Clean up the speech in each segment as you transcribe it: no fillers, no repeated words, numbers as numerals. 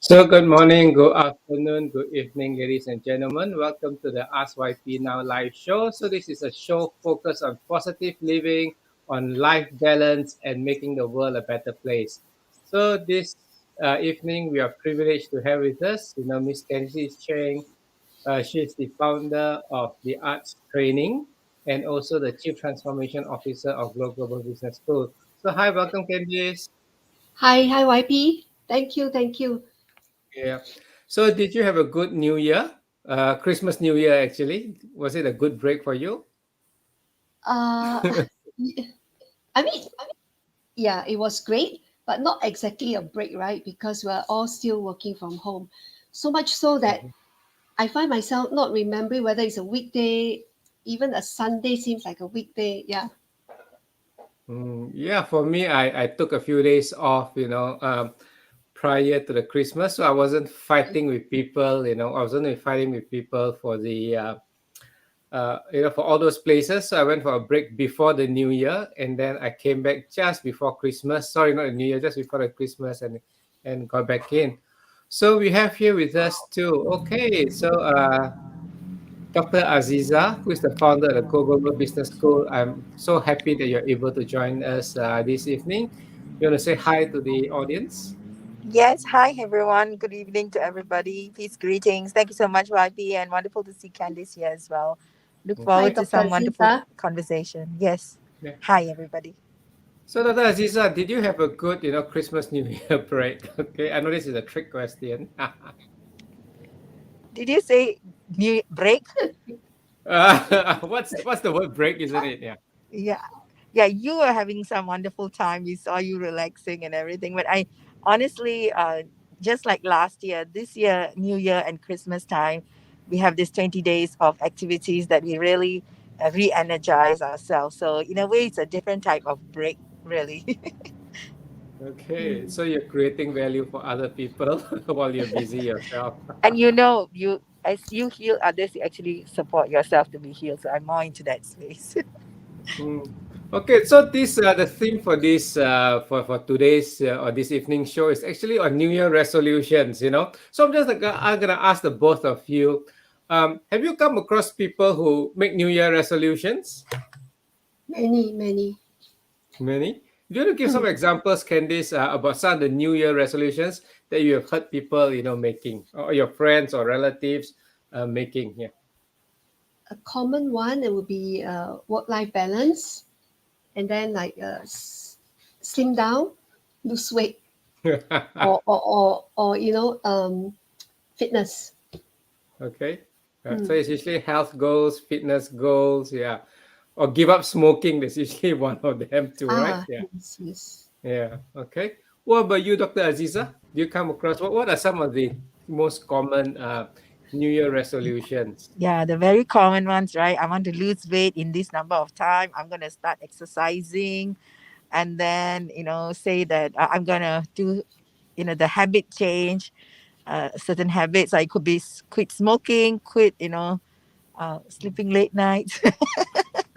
So, good morning, good afternoon, good evening, ladies and gentlemen. Welcome to the Ask YP Now live show. So, this is a show focused on positive living, on life balance, and making the world a better place. So, this evening, we are privileged to have with us, Miss Kenzie Cheng. She's the founder of the Arts Training and also the Chief Transformation Officer of Global Business School. So, hi, welcome, Candice. Hi, YP. Thank you, thank you. Yeah. So, did you have a good New Year? Christmas New Year, actually. Was it a good break for you? Uh, I mean, yeah, it was great, but not exactly a break, right? Because we're all still working from home. So much so that Mhm. I find myself not remembering whether it's a weekday, even a Sunday seems like a weekday. Yeah. Yeah, for me, I took a few days off, prior to the Christmas. So I wasn't fighting with people, I wasn't fighting with people for for all those places. So I went for a break before the New Year, and then I came back just before Christmas. Sorry, not the New Year, just before the Christmas, and got back in. So we have here with us too. Okay, so Dr. Aziza, who is the founder of the Global Business School. I'm so happy that you're able to join us this evening. You want to say hi to the audience? Yes, hi everyone. Good evening to everybody. Peace, greetings. Thank you so much, YP, and wonderful to see Candice here as well. Look Hi, forward to Dr. some wonderful Aziza. conversation. Yes. Yeah. Hi, everybody. So, Dr. Aziza, did you have a good, Christmas New Year break? Okay, I know this is a trick question. Did you say new break? What's the word break, isn't it? Yeah. Yeah. Yeah, you were having some wonderful time. We saw you relaxing and everything. But I honestly, just like last year, this year, New Year and Christmas time, we have this 20 days of activities that we really re energize ourselves. So, in a way, it's a different type of break, really. Okay, Mm. so you're creating value for other people while you're busy yourself. And you as you heal others, you actually support yourself to be healed. So I'm more into that space. Mm. Okay, so this the theme for this for today's or this evening show is actually on New Year resolutions. So I'm gonna ask the both of you. Have you come across people who make New Year resolutions? Many, many. Many. Do you want to give some Mm. examples, Candice, about some of the New Year resolutions that you have heard people making, or your friends or relatives making? Yeah. A common one, it would be work-life balance, and then like slim down, lose weight, or fitness. Okay. So Mm. it's usually health goals, fitness goals, yeah. Or give up smoking. That's usually one of them too, right? Yeah. Yes, yes. Yeah. Okay. What about you, Dr. Aziza? Do you come across what are some of the most common New Year resolutions? Yeah, the very common ones, right? I want to lose weight in this number of time. I'm gonna start exercising, and then say that I'm gonna do the habit change, certain habits. I could be quit smoking, quit sleeping late nights.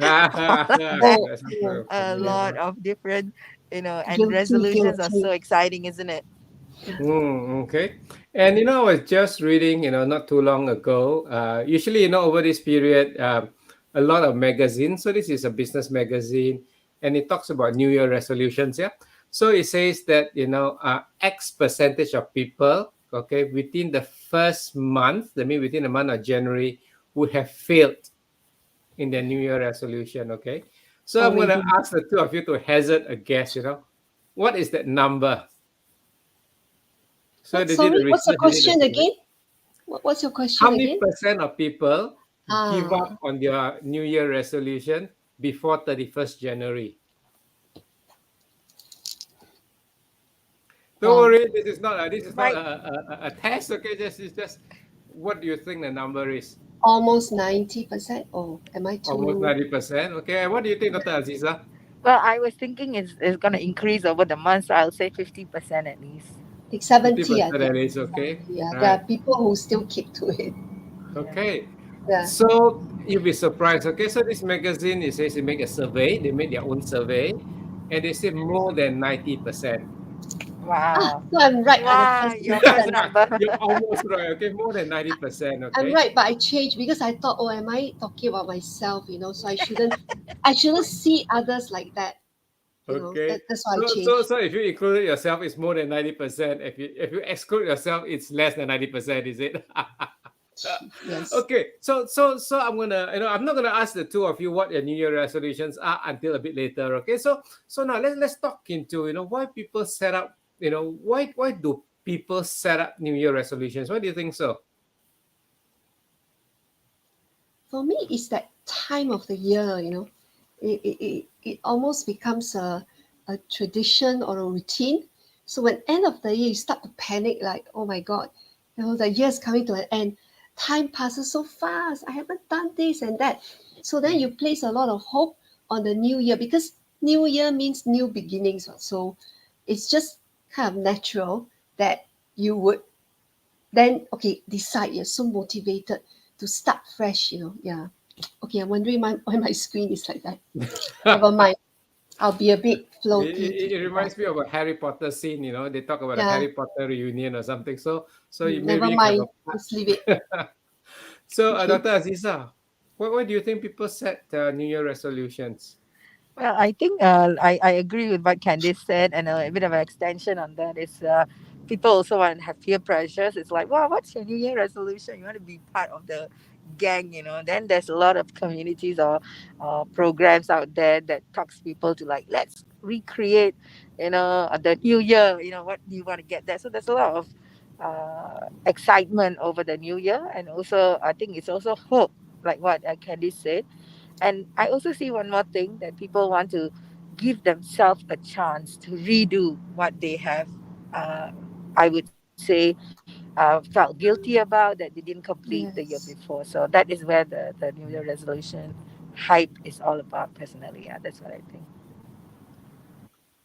Oh, That sounds oh, very A familiar. lot Huh? of different, and guilty, resolutions are so guilty. exciting, isn't it? Okay. And I was just reading, not too long ago. Usually, over this period, a lot of magazines. So this is a business magazine, and it talks about New Year resolutions. Yeah. So it says that X percentage of people, okay, within the first month, that means within the month of January, would have failed in their New Year resolution. Okay. So I'm gonna Already. ask the two of you to hazard a guess. What is that number? So What? they did a Sorry, what's the research, they did a question survey. again? What's your How question many again? percent of people give up Ah, on their New Year resolution before 31st January? Don't wow. worry, this is not My a test, okay? It's just what do you think the number is? Almost 90%. Oh, am I Almost too? 90%. Okay, and what do you think, Dr. Aziza? well, I was thinking it's gonna increase over the months. So I'll say 50% at least. Like 70, I 50% think. at least, okay? 70, yeah. There Right. are people who still keep to it. Yeah. Okay. Yeah. So you'll be surprised. Okay, so this magazine, it says they make a survey, they make their own survey, and they say more than 90%. Wow. So I'm right at the Wow, first your first instant. number. You're almost right. Okay, more than 90%. I'm Okay. right, but I changed because I thought, oh, am I talking about myself? So I shouldn't see others like that. Okay. That's why I So changed. so if you include yourself, it's more than 90%. If you exclude yourself, it's less than 90%, is it? Yes. Okay. So I'm not gonna ask the two of you what your New Year resolutions are until a bit later. Okay. So now let's talk into why people set up, why do people set up New Year resolutions? Why do you think so? For me, it's that time of the year. It almost becomes a tradition or a routine. So when end of the year, you start to panic like, oh my God, the year's coming to an end. Time passes so fast. I haven't done this and that. So then you place a lot of hope on the new year because new year means new beginnings. So it's just kind of natural that you would then, okay, decide. You're so motivated to start fresh. Yeah. Okay, I'm wondering why my screen is like that. Never mind. I'll be a bit It, floaty it, it today. Yeah. reminds me of a Harry Potter scene. They talk about a Yeah. Harry Potter reunion or something. So maybe Never you can have mind. a Just leave it. So, Okay. Dr. Aziza, why do you think people set New Year resolutions? Well, I think I agree with what Candice said, and a bit of an extension on that is people also want to have peer pressures. It's like, wow, what's your New Year resolution? You want to be part of the gang, Then there's a lot of communities or programs out there that talks people to like, let's recreate, the New Year. What do you want to get there? So there's a lot of excitement over the New Year, and also I think it's also hope, like what Candice said. And I also see one more thing that people want to give themselves a chance to redo what they have, uh, I would say, felt guilty about that they didn't complete the year Yes. before. So that is where the New Year resolution hype is all about, personally. Yeah, that's what I think.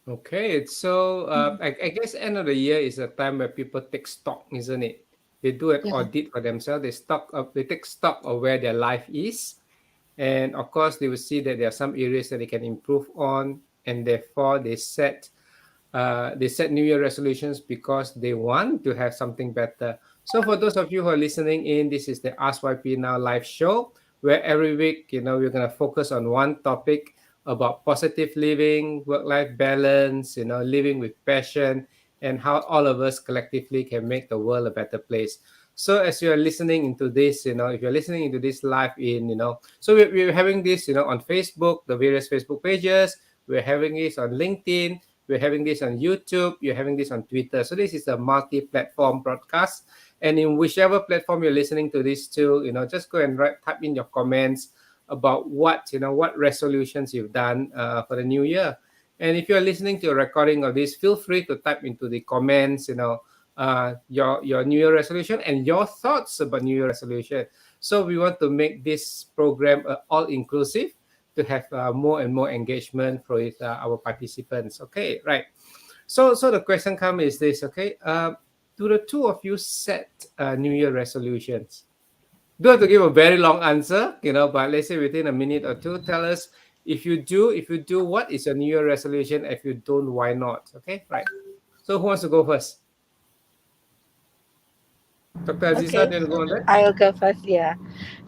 Okay, so Mm. I guess end of the year is a time where people take stock, isn't it? They do an Yeah. audit for themselves. They take stock of where their life is, and of course they will see that there are some areas that they can improve on, and therefore they set New Year resolutions because they want to have something better. So for those of you who are listening in, this is the Ask YP Now live show where every week, we're gonna focus on one topic about positive living, work-life balance, living with passion, and how all of us collectively can make the world a better place. So as you are listening into this, if you're listening into this live so we're having this, on Facebook, the various Facebook pages, we're having this on LinkedIn, we're having this on YouTube, you're having this on Twitter. So this is a multi-platform broadcast. And in whichever platform you're listening to this to, just go and type in your comments about what resolutions you've done for the new year. And if you're listening to a recording of this, feel free to type into the comments, your New Year resolution and your thoughts about New Year resolution. So we want to make this program all inclusive to have more and more engagement for our participants. Okay, right. So the question comes is this. Okay, do the two of you set New Year resolutions? Do have to give a very long answer, but let's say within a minute or two, tell us if you do, what is your New Year resolution? If you don't, why not? Okay, right. So who wants to go first? Dr. Aziza, Okay, do you want to go on that? I'll go first. Yeah. Right,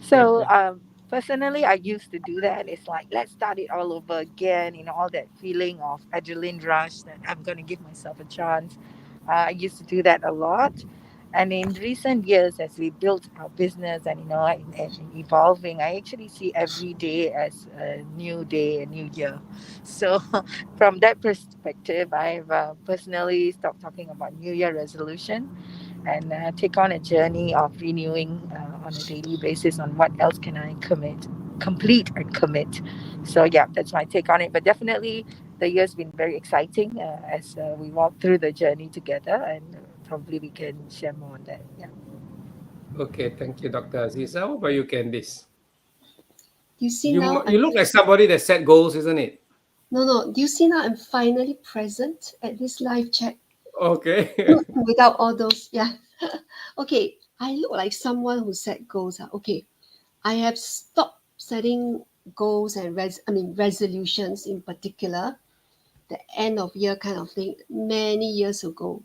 So, right. personally, I used to do that. It's like, let's start it all over again, all that feeling of adrenaline rush that I'm going to give myself a chance. I used to do that a lot. And in recent years, as we built our business and evolving, I actually see every day as a new day, a new year. So, from that perspective, I've personally stopped talking about New Year resolution and take on a journey of renewing on a daily basis on what else can I complete and commit. So yeah, that's my take on it. But definitely, the year's been very exciting as we walk through the journey together, and probably we can share more on that. Yeah. Okay, thank you, Dr. Aziza. How about you, Candice? You see You now you I'm look like somebody that set goals, isn't it? no no. Do you see now I'm finally present at this live chat Okay. without all those? Yeah. Okay. I look like someone who set goals. Okay. I have stopped setting goals and resolutions in particular the end of year kind of thing many years ago,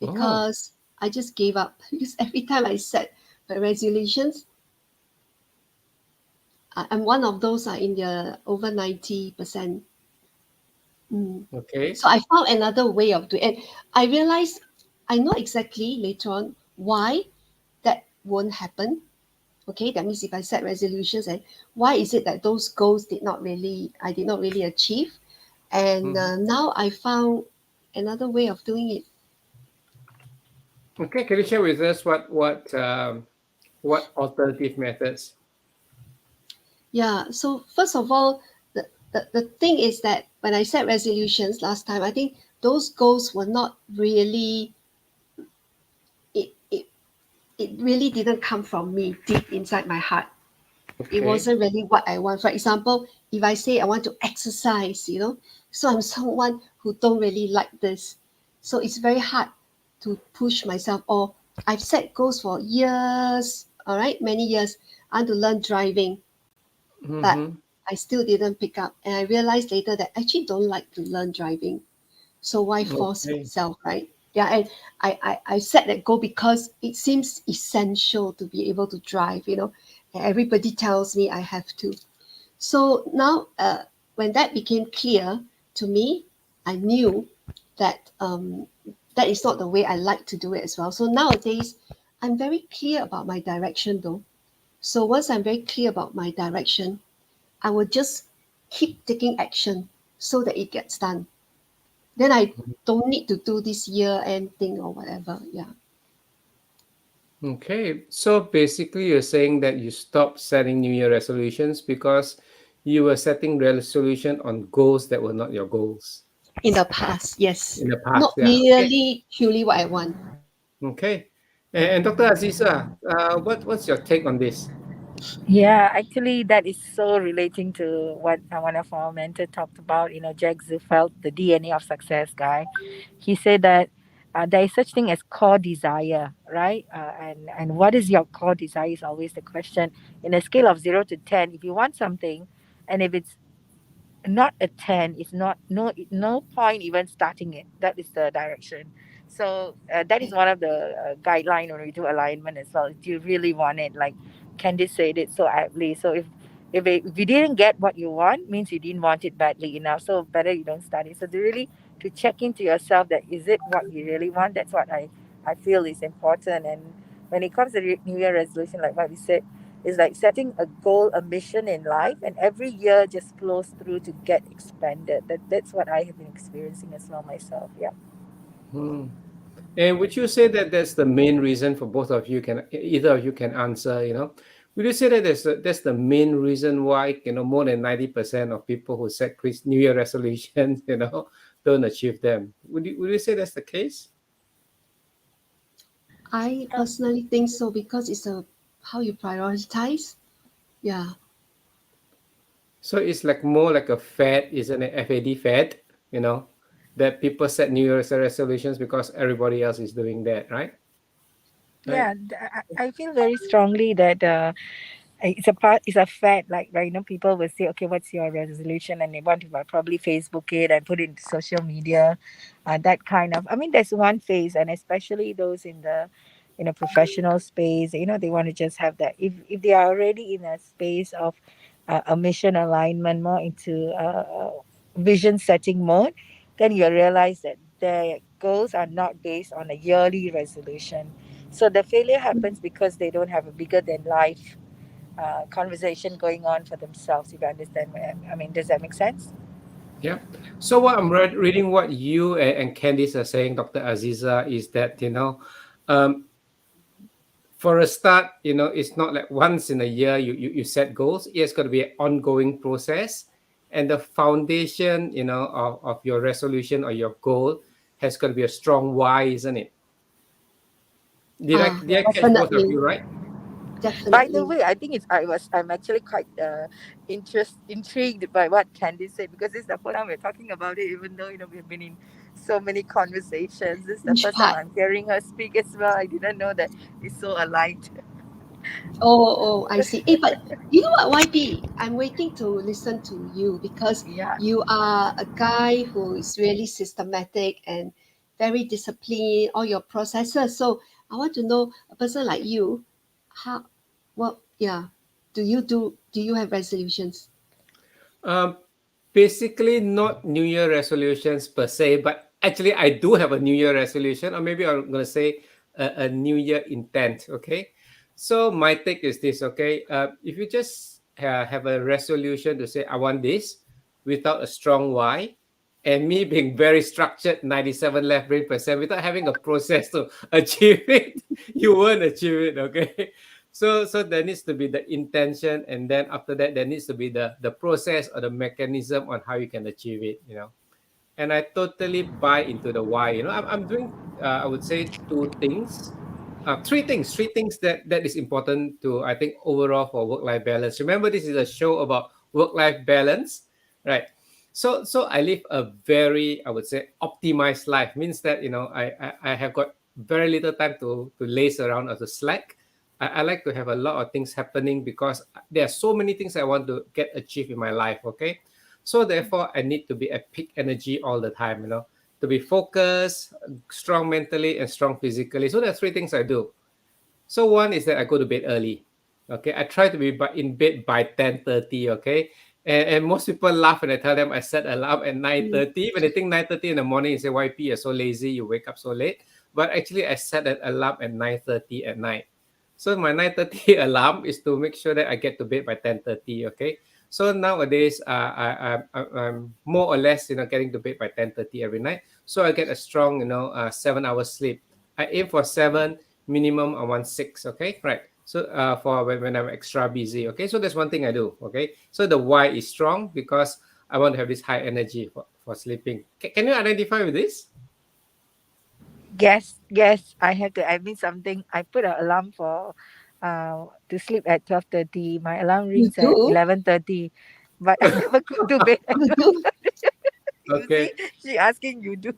Oh, because I just gave up. Because every time I set my resolutions, I'm one of those are in the over 90%. Mm. okay. So I found another way of doing it. I realized I know exactly later on why that won't happen. Okay, that means if I set resolutions, and why is it that those goals I did not really achieve? And Mhm. now I found another way of doing it. Okay, can you share with us what alternative methods? Yeah. So first of all, the thing is that when I set resolutions last time, I think those goals were not really it, it, it really didn't come from me deep inside my heart. It Okay. wasn't really what I want. For example, if I say I want to exercise, so I'm someone who don't really like this. So it's very hard to push myself. Or I've set goals for years, all right, many years. I want to learn driving, but Mm-hmm. I still didn't pick up. And I realized later that I actually don't like to learn driving. So why force Okay. myself, right? Yeah, and I set that goal because it seems essential to be able to drive. And everybody tells me I have to. So now, when that became clear to me, I knew that that is not the way I like to do it as well. So nowadays, I'm very clear about my direction though. So once I'm very clear about my direction, I will just keep taking action so that it gets done. Then I don't need to do this year end thing or whatever. Yeah. Okay. So basically, you're saying that you stopped setting New Year resolutions because you were setting resolution on goals that were not your goals In the past, yes. in the past. Not Yeah. Okay. really truly what I want. Okay. And Dr. Aziza, what's your take on this? Yeah, actually, that is so relating to what one of our mentors talked about. Jack Zufeld, the DNA of success guy. He said that there is such thing as core desire, right? And what is your core desire is always the question. In a scale of 0 to 10, if you want something, and if it's not a 10, it's not no point even starting it. That is the direction. So that is Okay. one of the guideline when we do alignment as well. Do you really want it? Like Candice said it so aptly. So if you didn't get what you want, means you didn't want it badly enough, so better you don't start it. So to check into yourself, that is it what you really want. That's what I feel is important. And when it comes to New Year resolution, like what we said, it's like setting a goal, a mission in life, and every year just flows through to get expanded. That's what I have been experiencing as well myself. Yeah. Hmm. And would you say that that's the main reason for both of you can either of you can answer, would you say that that's the main reason why, more than 90% of people who set New Year resolutions, don't achieve them? Would you say that's the case? I personally think so because it's a how you prioritize. Yeah. So it's like more like a fad, isn't it? FAD fad, you know, that people set New Year's resolutions because everybody else is doing that, right? Right. Yeah, I feel very strongly that it's a fad. Like right now people will say, okay, what's your resolution, and they want to probably Facebook it and put it into social media, that kind of, I mean, there's one phase, and especially those in the professional space, they want to just have that. If they are already in a space of a mission alignment, more into vision setting mode, then you realize that their goals are not based on a yearly resolution. So the failure happens because they don't have a bigger than life conversation going on for themselves. If you understand, I mean, does that make sense? Yeah. So what I'm reading what you and Candice are saying, Dr. Aziza, is that, um, for a start, it's not like once in a year you set goals. It's got to be an ongoing process. And the foundation, of your resolution or your goal has got to be a strong why, isn't it? Ah, Did I catch both of definitely. you right? By the Definitely. way, I think I'm actually quite intrigued by what Candice said, because this is the first time we're talking about it, even though we've been in so many conversations. This is the Which first time part? I'm hearing her speak as well. I didn't know that it's so aligned. I see. But you know what, YP? I'm waiting to listen to you because Yeah. you are a guy who is really systematic and very disciplined, all your processes. So I want to know a person like you, how, yeah, do you have resolutions? Um, Basically, not New Year resolutions per se, but actually, I do have a New Year resolution, or maybe I'm going to say a New Year intent. Okay. So, my take is this. Okay. If you just have a resolution to say, I want this without a strong why, and me being very structured, 97 left brain percent, without having a process to achieve it, you won't achieve it. Okay. So there needs to be the intention, and then after that there needs to be the process or the mechanism on how you can achieve it, and I totally buy into the why. I'm doing, I would say, three things that is important to, I think, overall for work-life balance. Remember, this is a show about work-life balance, right? So I live a very, I would say, optimized life. Means that I have got very little time to laze around or to slack. I like to have a lot of things happening because there are so many things I want to get achieved in my life. Okay, so therefore, I need to be at peak energy all the time, to be focused, strong mentally, and strong physically. So there are three things I do. So one is that I go to bed early. Okay, I try to be in bed by 10:30. Okay, and most people laugh when I tell them I set alarm at nine Mm. thirty. When they think 9:30 in the morning, they say, "YP, you're so lazy. You wake up so late." But actually, I set an alarm at 9:30 at night. So my 9:30 alarm is to make sure that I get to bed by 10:30. Okay. So nowadays, I'm more or less, getting to bed by 10:30 every night. So I get a strong, 7 hours sleep. I aim for seven, minimum I want six. Okay, right. So for when I'm extra busy. Okay, so that's one thing I do. Okay, so the why is strong because I want to have this high energy for sleeping. Can you identify with this? Yes, yes, I have to admit something. I put an alarm for to sleep at 12:30. My alarm You rings at do? 11:30, but I never go to bed at You do? 12:30. You see, Okay. she asking you do.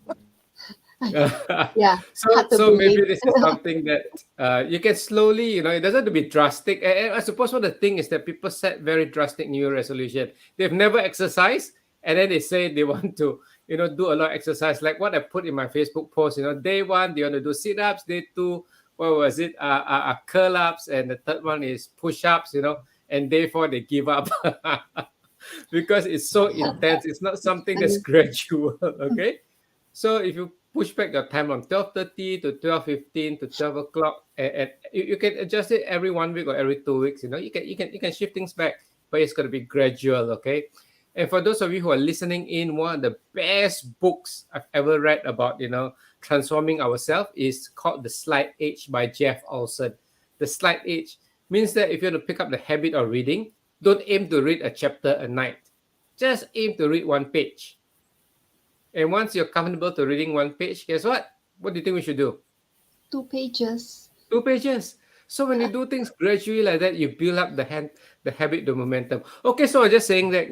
Yeah, so hard to so believe. maybe this is something that you can slowly, it doesn't have to be drastic. And I suppose what the thing is that people set very drastic New Year resolution. They've never exercised, and then they say they want to, do a lot of exercise. Like what I put in my Facebook post, day one, they want to do sit-ups. Day two, what was it? Curl-ups, and the third one is push-ups. And day four they give up because it's so intense. It's not It's something that's funny. gradual. Okay. So if you push back your time from 12:30 to 12:15 to 12 o'clock, and you can adjust it every 1 week or every 2 weeks. You can shift things back, but it's going to be gradual. Okay. And for those of you who are listening in, one of the best books I've ever read about transforming ourselves is called The Slight Age by Jeff Olson. The Slight Age means that if you want to pick up the habit of reading, don't aim to read a chapter a night. Just aim to read one page. And once you're comfortable to reading one page, guess what? What do you think we should do? 2 pages. 2 pages. So when you do things gradually like that, you build up the habit, the momentum. Okay, so I was just saying that,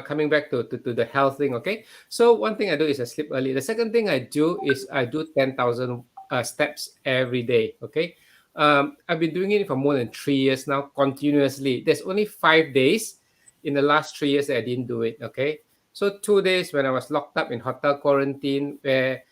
coming back to the health thing. Okay, so one thing I do is I sleep early. The second thing I do is I do 10,000 steps every day. Okay, I've been doing it for more than 3 years now, continuously. There's only 5 days in the last 3 years that I didn't do it. Okay, so 2 days when I was locked up in hotel quarantine, where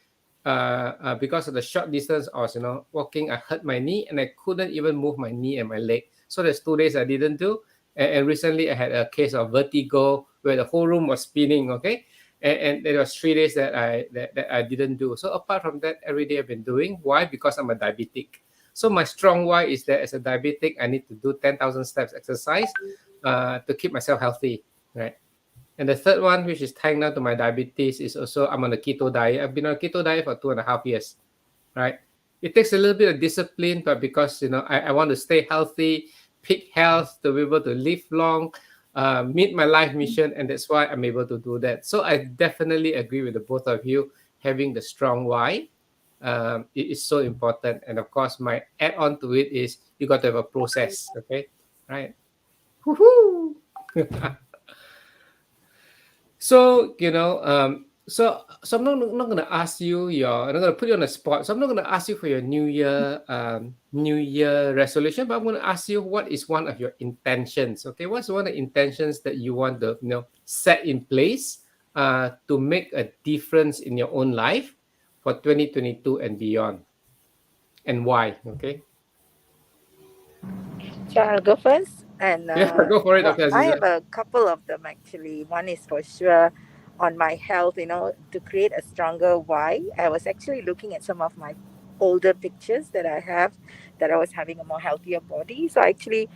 because of the short distance I was, walking, I hurt my knee and I couldn't even move my knee and my leg. So there's 2 days I didn't do. And recently I had a case of vertigo where the whole room was spinning. Okay, and there was 3 days that I didn't do. So apart from that, every day I've been doing. Why? Because I'm a diabetic. So my strong why is that as a diabetic, I need to do 10,000 steps exercise to keep myself healthy, right? And the third one, which is tying down to my diabetes, is also I'm on a keto diet. I've been on a keto diet for 2.5 years, right? It takes a little bit of discipline, but because I want to stay healthy, peak health, to be able to live long, meet my life mission, and that's why I'm able to do that. So I definitely agree with the both of you. Having the strong why it is so important, and of course, my add-on to it is you got to have a process. Okay, right? Woohoo! So, So I'm not gonna ask you your. I'm not gonna put you on the spot. So I'm not gonna ask you for your New Year resolution, but I'm gonna ask you what is one of your intentions. Okay, what's one of the intentions that you want to set in place to make a difference in your own life for 2022 and beyond, and why? Okay, So I'll go first. And yeah, go for it, well, Dr. I Aziza. have a couple of them actually. One is for sure on my health, to create a stronger why. I was actually looking at some of my older pictures that I have that I was having a more healthier body. So actually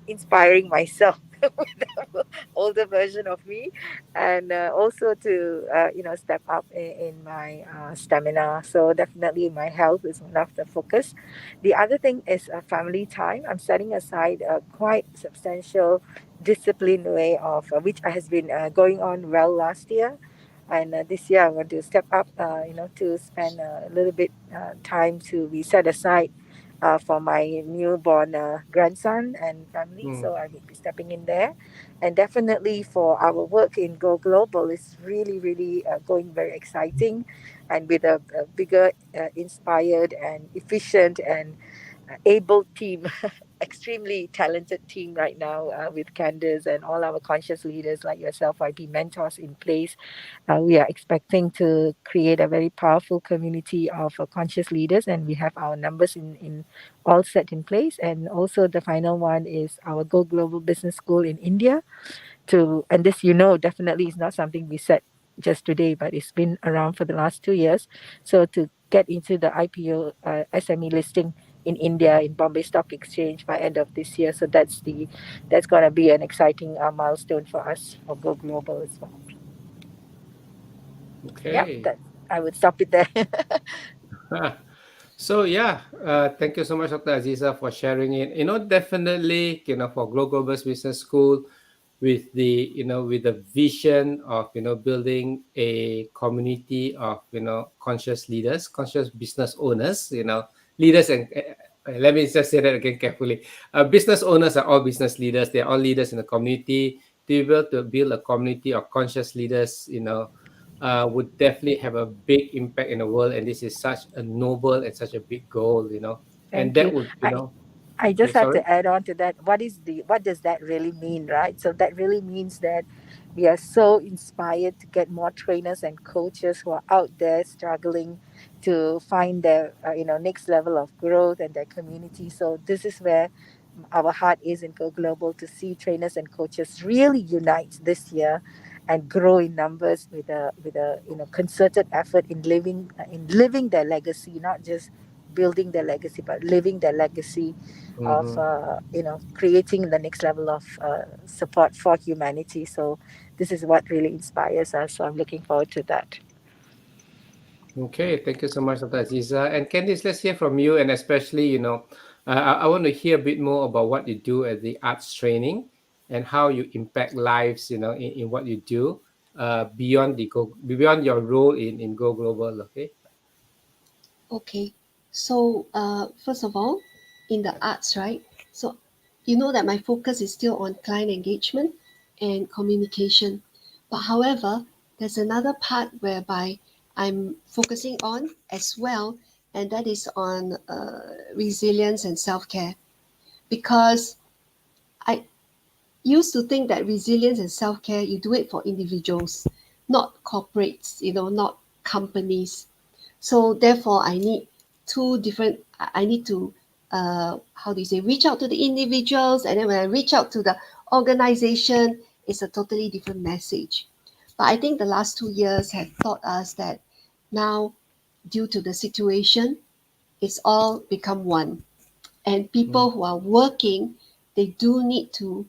inspiring myself with the older version of me, and also to step up in my stamina. So definitely my health is one of the focus. The other thing is family time. I'm setting aside a quite substantial disciplined way of which has been going on well last year, and this year I want to step up. To spend a little bit time to be set aside for my newborn grandson and family. Mm, So I will be stepping in there, and definitely for our work in Go Global, it's really really going very exciting, and with a bigger, inspired and efficient and able team, extremely talented team right now with Candace and all our conscious leaders like yourself, YP mentors in place. We are expecting to create a very powerful community of conscious leaders, and we have our numbers in all set in place. And also, the final one is our Go Global Business School in India to, and this definitely is not something we set just today, but it's been around for the last 2 years. So to get into the IPO SME listing in India in Bombay Stock Exchange by end of this year. So that's going to be an exciting milestone for us for Go Global as well. Yep, okay. that I would stop it there. So yeah, thank you so much, Dr. Aziza, for sharing it. Definitely, for Global Business School, with with the vision of building a community of conscious leaders, conscious business owners, leaders, and let me just say that again carefully. Business owners are all business leaders. They're all leaders in the community. To be able to build a community of conscious leaders, would definitely have a big impact in the world. And this is such a noble and such a big goal, and Thank that you. would, I yeah, just have sorry. to add on to that. What does that really mean, right? So that really means that we are so inspired to get more trainers and coaches who are out there struggling to find their next level of growth and their community. So this is where our heart is in Go Global, to see trainers and coaches really unite this year and grow in numbers with a concerted effort in living their legacy, not just building their legacy but living their legacy of Mhm. creating the next level of support for humanity. So this is what really inspires us, so I'm looking forward to that. Okay, thank you so much, Dr. Aziza. And Candice, let's hear from you. And especially, I want to hear a bit more about what you do at the arts training and how you impact lives, in what you do beyond your role in Go Global. Okay. Okay, so first of all, in the arts, right? So you know that my focus is still on client engagement and communication. But however, there's another part whereby I'm focusing on as well, and that is on resilience and self care. Because I used to think that resilience and self care, you do it for individuals, not corporates, not companies. So therefore, I need two different. I need to, how do you say, reach out to the individuals, and then when I reach out to the organization, it's a totally different message. But I think the last 2 years have taught us that now, due to the situation, it's all become one. And Mm, people who are working, they do need to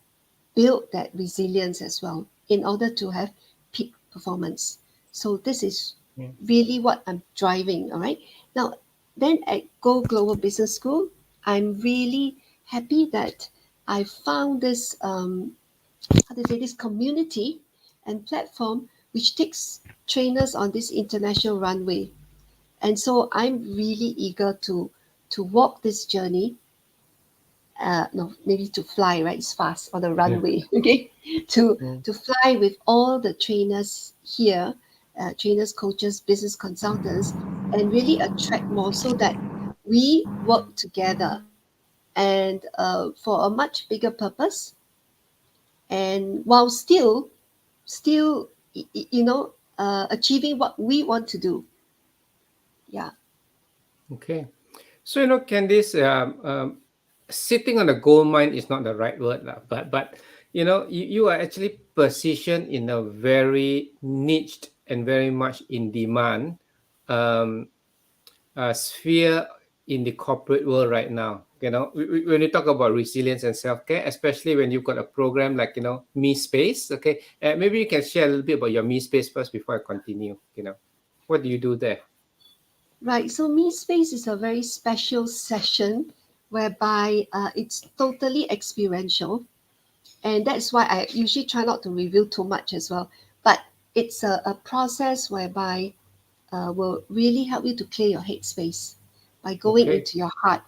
build that resilience as well in order to have peak performance. So this is mm, really what I'm driving. All right. Now, then at Go Global Business School, I'm really happy that I found this how to say this community and platform which takes trainers on this international runway. And so I'm really eager to walk this journey, no, maybe to fly, right? It's fast on the yeah. runway, okay? To Mm, to fly with all the trainers here trainers, coaches, business consultants, and really attract more so that we work together and for a much bigger purpose, and while still achieving what we want to do. Yeah. Okay. So, Candice, sitting on a gold mine is not the right word, lah, but you are actually positioned in a very niched and very much in demand um, sphere in the corporate world right now. When you talk about resilience and self care, especially when you've got a program like Me Space. Okay, maybe you can share a little bit about your Me Space first before I continue. What do you do there? Right. So Me Space is a very special session whereby it's totally experiential. And that's why I usually try not to reveal too much as well. But it's a process whereby will really help you to clear your headspace by going Okay. into your heart,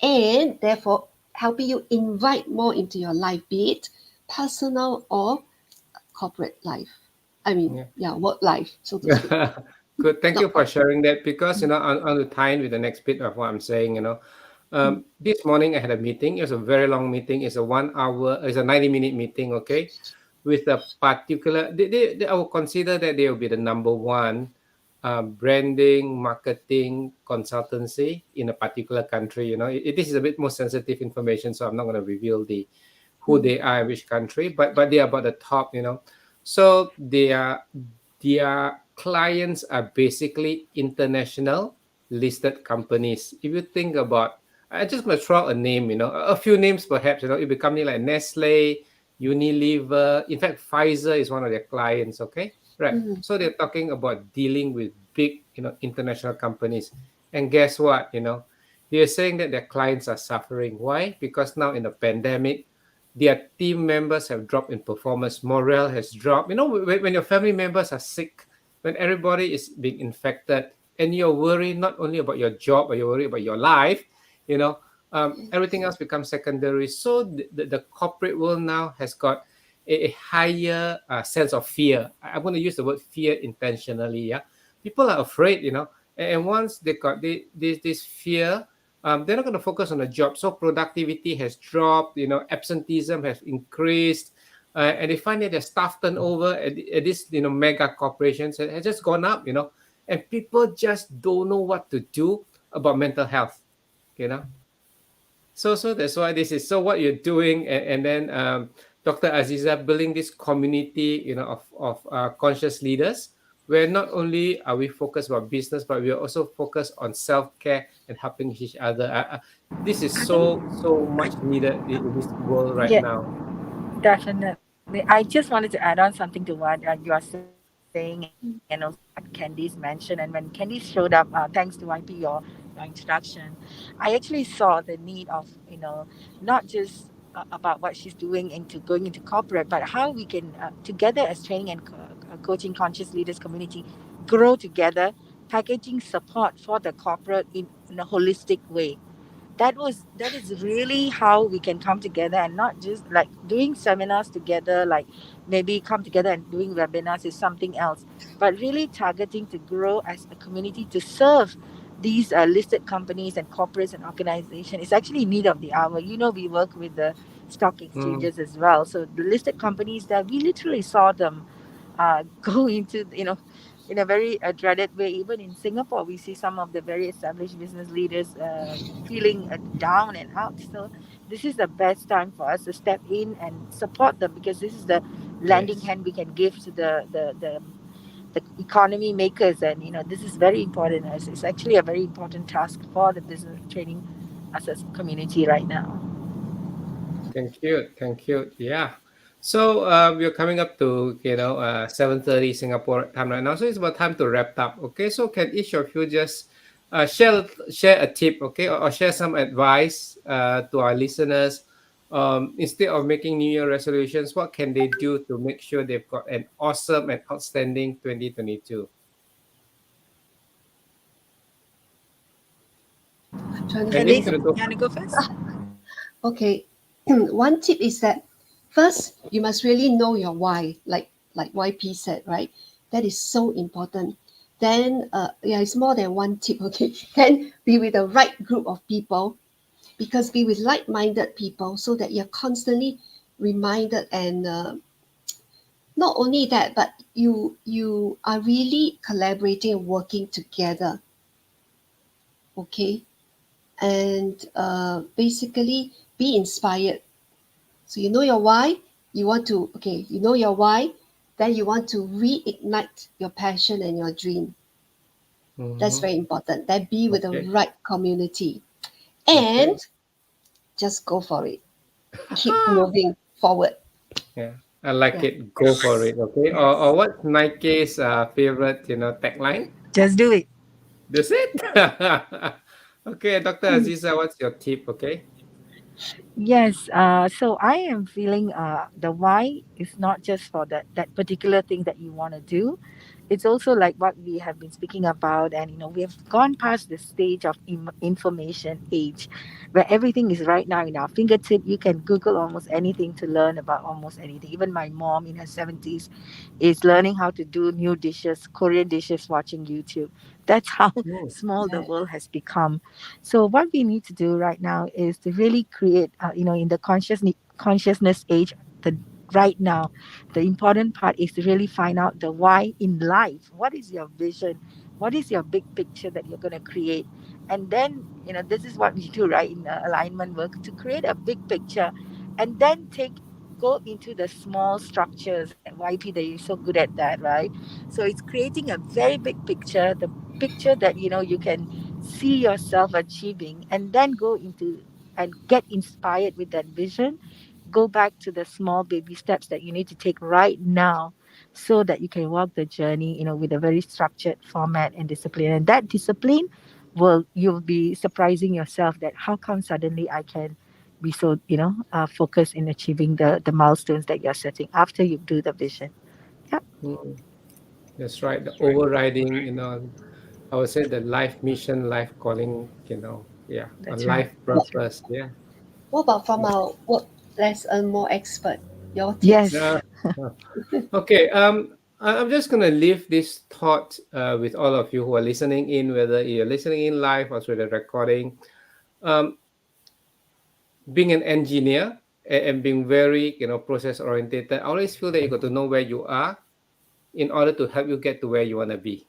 and therefore helping you invite more into your life, be it personal or corporate life. I mean, Yeah. yeah, work life, so to speak. Good. Thank you Not for corporate. sharing that because on the time with the next bit of what I'm saying. Mm, This morning I had a meeting. It was a very long meeting. It's a 1 hour. It's a 90-minute meeting. Okay, with a particular. I will consider that they will be the number one branding, marketing consultancy in a particular country. This is a bit more sensitive information, so I'm not going to reveal the who mm, they are, which country, but they are about the top. So their clients are basically international listed companies. If you think about, I just going to throw out a name, a few names perhaps, it'll be company like Nestle, Unilever. In fact, Pfizer is one of their clients. Okay, right. mm, So they're talking about dealing with big, international companies. And guess what? They're saying that their clients are suffering. Why? Because now in the pandemic, their team members have dropped in performance, morale has dropped. When your family members are sick, when everybody is being infected, and you're worried not only about your job, but you're worried about your life, everything else becomes secondary. So the corporate world now has got a higher sense of fear. I'm going to use the word fear intentionally. Yeah, people are afraid, and once they got this fear, they're not going to focus on the job. So productivity has dropped, absenteeism has increased, and they find that their staff turnover at this, mega corporations has just gone up, and people just don't know what to do about mental health, you know. So that's why this is so what you're doing, and then Dr. Aziza building this community, of conscious leaders, where not only are we focused on business, but we are also focused on self care and helping each other. This is I think, so much needed in this world right yeah, now. definitely. I just wanted to add on something to what you are saying and also what mm, Candice mentioned. And when Candice showed up, thanks to YP, your introduction, I actually saw the need of, not just about what she's doing into going into corporate, but how we can, together as training and coaching conscious leaders community, grow together, packaging support for the corporate in a holistic way. That is really how we can come together, and not just like doing seminars together, like maybe come together and doing webinars is something else, but really targeting to grow as a community to serve these listed companies and corporates and organizations is actually need of the hour. We work with the stock Mm, exchanges as well, so the listed companies that we literally saw them go into, in a very dreaded way. Even in Singapore, we see some of the very established business leaders feeling down and out. So this is the best time for us to step in and support them, because this is the lending yes. hand we can give to the economy makers. And this is very important. It's actually a very important task for the business training as a community right now. Thank you. Thank you. Yeah. So we're coming up to 7:30 Singapore time right now. So it's about time to wrap up. Okay. So can each of you just share a tip, okay, or share some advice to our listeners. Instead of making New Year resolutions, what can they do to make sure they've got an awesome and outstanding 2022? I'm trying to Candice, think. Candice, you want to you go want to first? go first? Okay. One tip is that first you must really know your why, like YP said, right? That is so important. Then, yeah, it's more than one tip, okay? Then be with the right group of people, because be with like-minded people so that you're constantly reminded, and not only that, but you are really collaborating and working together, okay? And basically be inspired. So you know your why, you want to, okay, you know your why, then you want to reignite your passion and your dream. That's Mm-hmm. very important. Then be with the Okay. right community and Okay. just go for it. Keep moving forward. Yeah. I like Yeah. it. Go for it. Okay. Or Yes. what's Nike's favorite, tagline? Just do it. That's it. Okay, Dr. Mm. Aziza, what's your tip? Okay. Yes, so I am feeling the why is not just for that particular thing that you want to do. It's also like what we have been speaking about, and we have gone past the stage of information age, where everything is right now in our fingertip. You can Google almost anything to learn about almost anything. Even my mom in her 70s is learning how to do new dishes, Korean dishes, watching YouTube. That's how Mm, small the Yeah. world has become. So what we need to do right now is to really create, in the consciousness age, the right now, the important part is to really find out the why in life. What is your vision? What is your big picture that you're going to create? And then, this is what we do, right, in alignment work, to create a big picture, and then go into the small structures. YP, that you're so good at that, right? So it's creating a very big picture, the picture that you can see yourself achieving, and then go into and get inspired with that vision. Go back to the small baby steps that you need to take right now, so that you can walk the journey with a very structured format and discipline. And that discipline, you'll be surprising yourself that how come suddenly I can be so focused in achieving the milestones that you're setting after you do the vision. Yeah, mm. That's right. The overriding, I would say the life mission, life calling, yeah, a that's right. life What, That's right. purpose. Yeah. what about from our work less and more expert? Your tips. Uh, Yes. uh, okay. I'm just gonna leave this thought with all of you who are listening in, whether you're listening in live or through the recording. Um, Being an engineer and being very, process oriented, I always feel that you got to know where you are in order to help you get to where you want to be.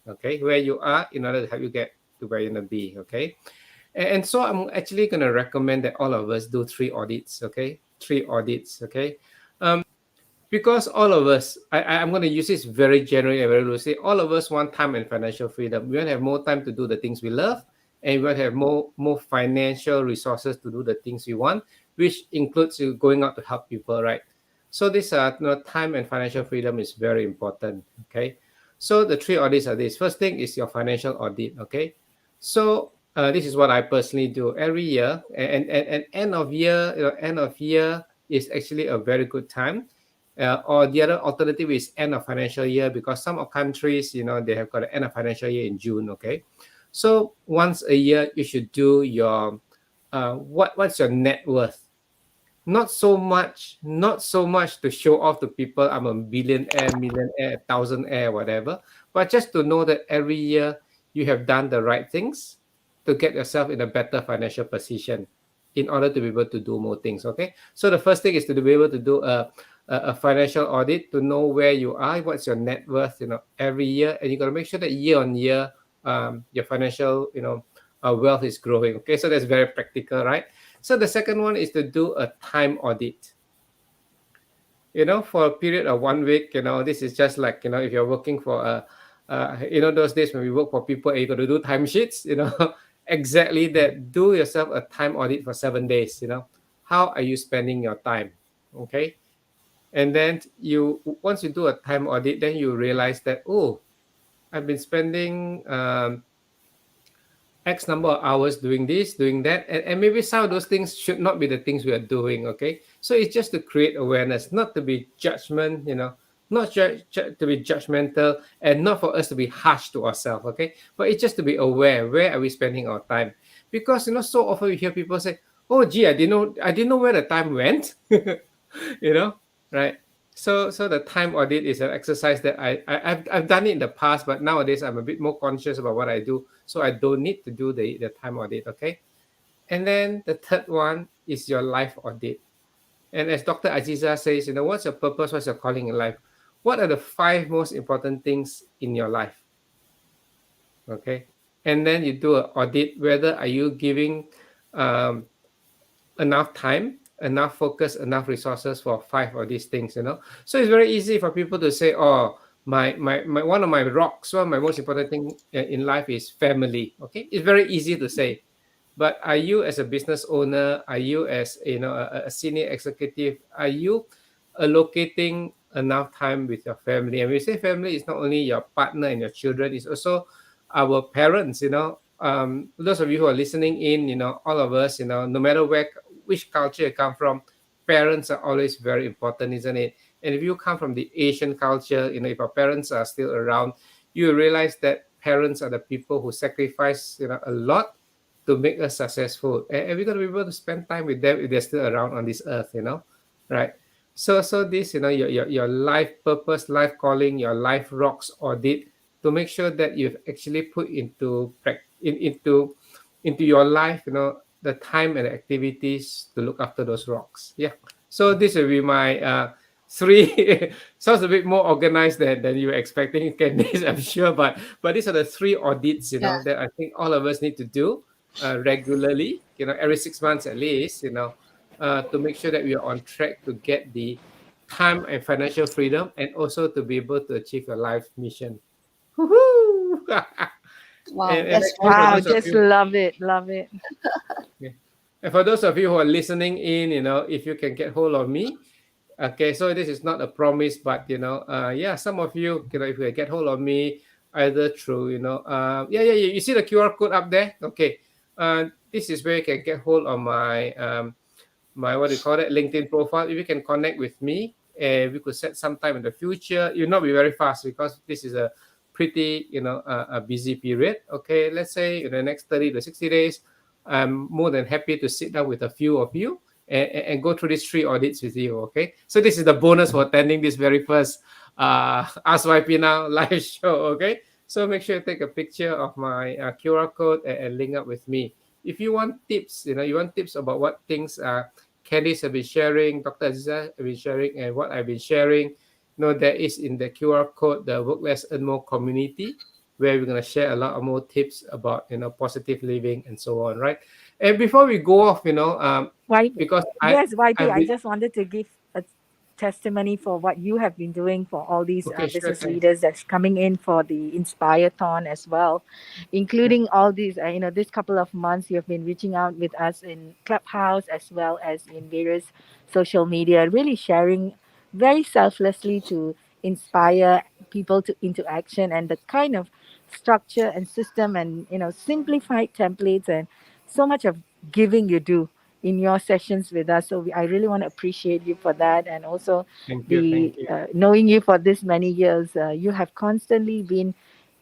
Okay, where you are in order to help you get to where you want to be. Okay, and so I'm actually going to recommend that all of us do 3 audits. Okay, 3 audits. Okay, because all of us, I'm going to use this very generally and very loosely. All of us want time and financial freedom. We want to have more time to do the things we love, and we want to have more financial resources to do the things we want, which includes you going out to help people, right? So this time and financial freedom is very important. Okay, so the 3 audits are this. First thing is your financial audit. Okay, so this is what I personally do every year, and end of year, end of year is actually a very good time, or the other alternative is end of financial year, because some of countries, they have got an end of financial year in June. Okay, so once a year you should do your what's your net worth. Not so much to show off to people I'm a billionaire, millionaire, thousandaire, whatever, but just to know that every year you have done the right things to get yourself in a better financial position in order to be able to do more things. Okay, so the first thing is to be able to do a financial audit to know where you are, what's your net worth, every year, and you got to make sure that year on year, your financial, wealth is growing. Okay, so that's very practical, right? So the second one is to do a time audit. For a period of 1 week, this is just like, if you're working for those days when we work for people and you got to do time sheets, exactly that. Do yourself a time audit for 7 days. How are you spending your time? Okay. And then once you do a time audit, then you realize that, oh, I've been spending X number of hours doing this, doing that, and maybe some of those things should not be the things we are doing. Okay, so it's just to create awareness, not to be judgment, not to be judgmental, and not for us to be harsh to ourselves. Okay, but it's just to be aware where are we spending our time, because so often we hear people say, "Oh, gee, I didn't know where the time went," you know, right? So the time audit is an exercise that I've done it in the past, but nowadays I'm a bit more conscious about what I do, so I don't need to do the time audit. Okay, and then the third one is your life audit. And as Dr. Aziza says, what's your purpose? What's your calling in life? What are the five most important things in your life? Okay, and then you do an audit. Whether are you giving um, enough time, enough focus, enough resources for five of these things. So it's very easy for people to say, oh, my one of my rocks, one of my most important thing in life is family. Okay, it's very easy to say. But are you as a business owner, are you as a senior executive, are you allocating enough time with your family? And we say family is not only your partner and your children, it's also our parents. Those of you who are listening in, all of us, no matter which culture you come from, parents are always very important, isn't it? And if you come from the Asian culture, if our parents are still around, you realize that parents are the people who sacrifice, a lot to make us successful. And we got to be able to spend time with them if they're still around on this earth, right? So this, your life purpose, life calling, your life rocks audit to make sure that you've actually put into your life, the time and activities to look after those rocks. Yeah. So this will be my three. Sounds a bit more organized than you were expecting, Candice, I'm sure. But these are the three audits, Yeah. that I think all of us need to do regularly, every 6 months at least, to make sure that we are on track to get the time and financial freedom, and also to be able to achieve your life mission. Woohoo! Wow, And that's actually, very for Wow, those of just you, wonderful. love it, love it. yeah. And for those of you who are listening in, if you can get hold of me, okay, so this is not a promise, but yeah, some of you, if you can get hold of me either through, yeah, you see the QR code up there. Okay, this is where you can get hold of my what do you call it, LinkedIn profile. If you can connect with me, and we could set some time in the future. You'll not be very fast because this is a pretty a busy period. Okay, let's say in the next 30 to 60 days, I'm more than happy to sit down with a few of you and go through these three audits with you. Okay, so this is the bonus for attending this very first Ask YP Now live show. Okay, so make sure you take a picture of my QR code and link up with me. If you want tips, you want tips about what things Candice have been sharing, Dr. Aziza have been sharing, and what I've been sharing, there is in the QR code the Work Less Earn More community, where we're going to share a lot of more tips about positive living and so on, right? And before we go off, Why? because Yes, YP. I've I been just wanted to give a testimony for what you have been doing for all these okay, sure, business thanks. leaders that's coming in for the Inspire-thon as well, Yeah, including all these. This couple of months you have been reaching out with us in Clubhouse as well as in various social media, really sharing very selflessly to inspire people to into action, and the kind of structure and system and simplified templates and so much of giving you do in your sessions with us. So I really want to appreciate you for that, and also thank you, the thank you. knowing you for this many years. You have constantly been,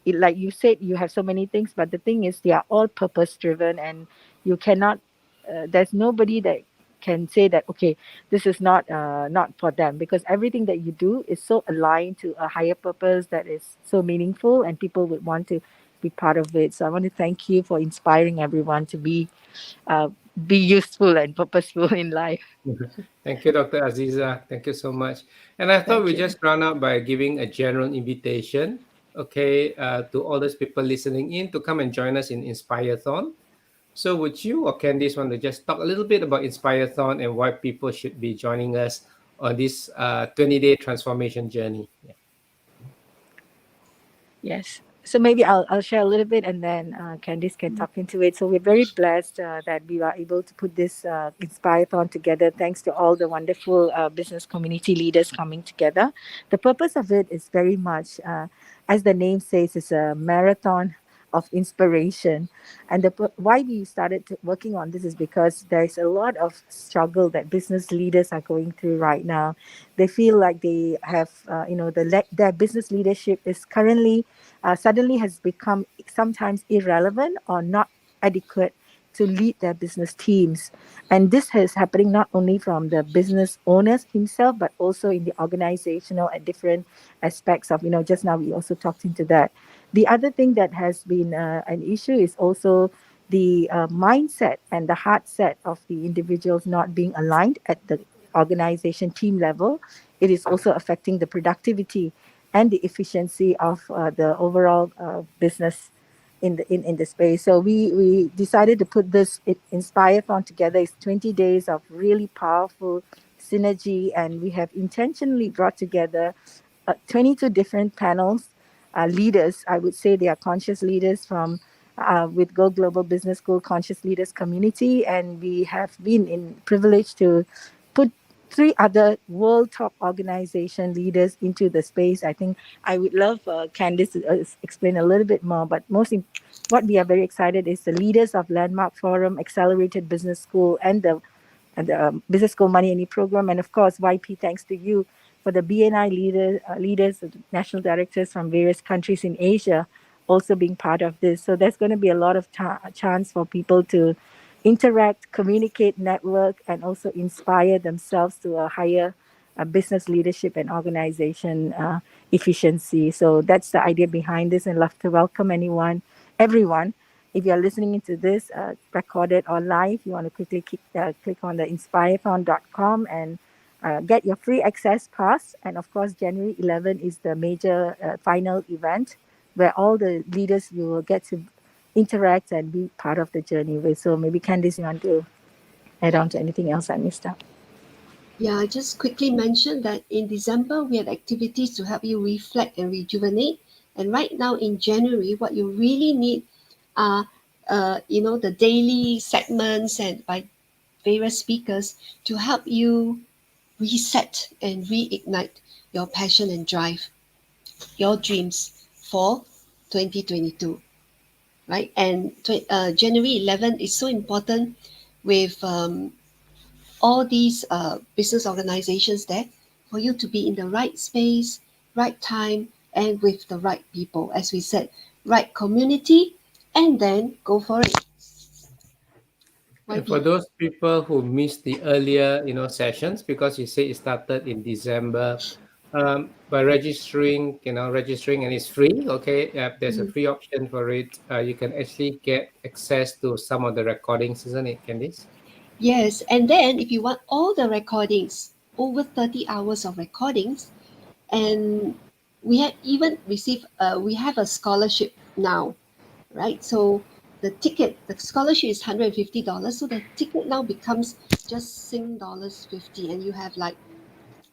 like you said, you have so many things, but the thing is, they are all purpose driven, and you cannot. There's nobody that can say that okay, this is not for them, because everything that you do is so aligned to a higher purpose that is so meaningful, and people would want to be part of it. So I want to thank you for inspiring everyone to uh, be useful and purposeful in life. Thank you, Dr. Aziza. Thank you so much. And I thought Thank we you. just run out by giving a general invitation, okay, to all those people listening in to come and join us in Inspireathon. So would you or Candice want to just talk a little bit about Inspireathon and why people should be joining us on this 20-day transformation journey? Yeah. Yes. So maybe I'll share a little bit, and then Candice can talk into it. So we're very blessed that we are able to put this Inspireathon together, thanks to all the wonderful business community leaders coming together. The purpose of it is very much, as the name says, it's a marathon of inspiration. And why we started working on this is because there's a lot of struggle that business leaders are going through right now. They feel like they have, their business leadership is currently suddenly has become sometimes irrelevant or not adequate to lead their business teams. And this is happening not only from the business owners himself, but also in the organizational and different aspects of, just now we also talked into that. The other thing that has been an issue is also the mindset and the heart set of the individuals not being aligned at the organization team level. It is also affecting the productivity and the efficiency of the overall business in the space. So we decided to put this Inspire Fund together. It's 20 days of really powerful synergy, and we have intentionally brought together 22 different panels, leaders. I would say they are conscious leaders from with Go Global Business School Conscious Leaders Community, and we have been in privileged to put three other world top organization leaders into the space. I think I would love Candice to explain a little bit more, but what we are very excited is the leaders of Landmark Forum, Accelerated Business School, and the Business School Money Any program, and of course YP. Thanks to you for the BNI leaders, the national directors from various countries in Asia, also being part of this. So there's going to be a lot of chance for people to interact, communicate, network, and also inspire themselves to a higher business leadership and organization efficiency. So that's the idea behind this, and love to welcome everyone. If you're listening into this recorded or live, you want to quickly click on the inspirefound.com and get your free access pass. And of course, January 11 is the major final event where all the leaders you will get to interact and be part of the journey with. So maybe Candice, you want to add on to anything else I missed out? Yeah, I just quickly mentioned that in December we had activities to help you reflect and rejuvenate. And right now in January, what you really need are, the daily segments and by various speakers to help you reset and reignite your passion and drive, your dreams for 2022, right? And January 11 is so important with all these business organizations there for you to be in the right space, right time, and with the right people. As we said, right community, and then go for it. And for YP. those people who missed the earlier, sessions, because you say it started in December, by registering and it's free. Okay, there's a Mhm. free option for it. You can actually get access to some of the recordings, isn't it, Candice? Yes, and then if you want all the recordings, over 30 hours of recordings, and we have even received, we have a scholarship now, right? So the scholarship is $150. So the ticket now becomes just Sing dollars 50, and you have like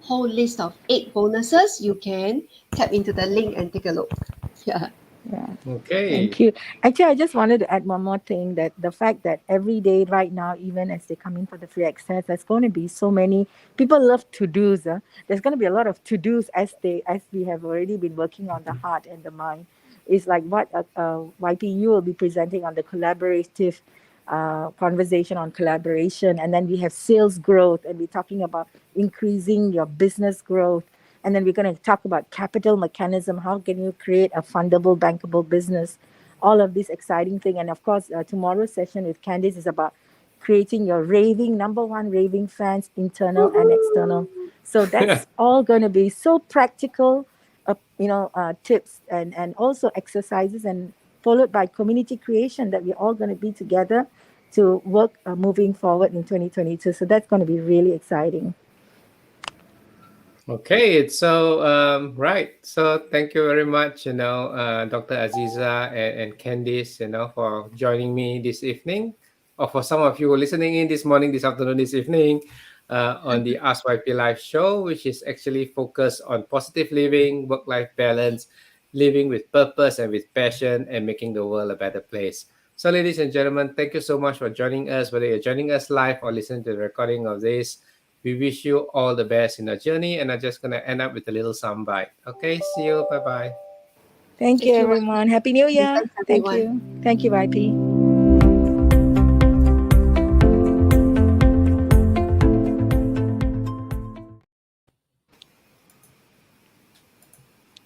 whole list of 8 bonuses. You can tap into the link and take a look. Yeah. Yeah. Okay. Thank you. Actually, I just wanted to add one more thing, that the fact that every day right now, even as they come in for the free access, there's going to be so many people love to dos. There's going to be a lot of to dos as we have already been working on the heart and the mind. It's like what YPU will be presenting on the collaborative conversation on collaboration, and then we have sales growth, and we're talking about increasing your business growth. And then we're going to talk about capital mechanism. How can you create a fundable, bankable business? All of these exciting thing. And of course, tomorrow's session with Candice is about creating your number one raving fans, internal and external. So that's all going to be so practical, tips and also exercises, and followed by community creation that we're all going to be together to work moving forward in 2022. So that's going to be really exciting. Okay, so right. So thank you very much, Dr. Aziza and Candice, for joining me this evening, or for some of you who are listening in this morning, this afternoon, this evening, on the Ask YP Live show, which is actually focused on positive living, work-life balance, living with purpose and with passion, and making the world a better place. So, ladies and gentlemen, thank you so much for joining us, whether you're joining us live or listening to the recording of this. We wish you all the best in the journey, and I'm just going to end up with a little soundbite. Okay, see you. Bye bye. Thank you, Thank you, everyone. YP. Happy New And Year. thanks, Thank everyone. you. Thank you, YP.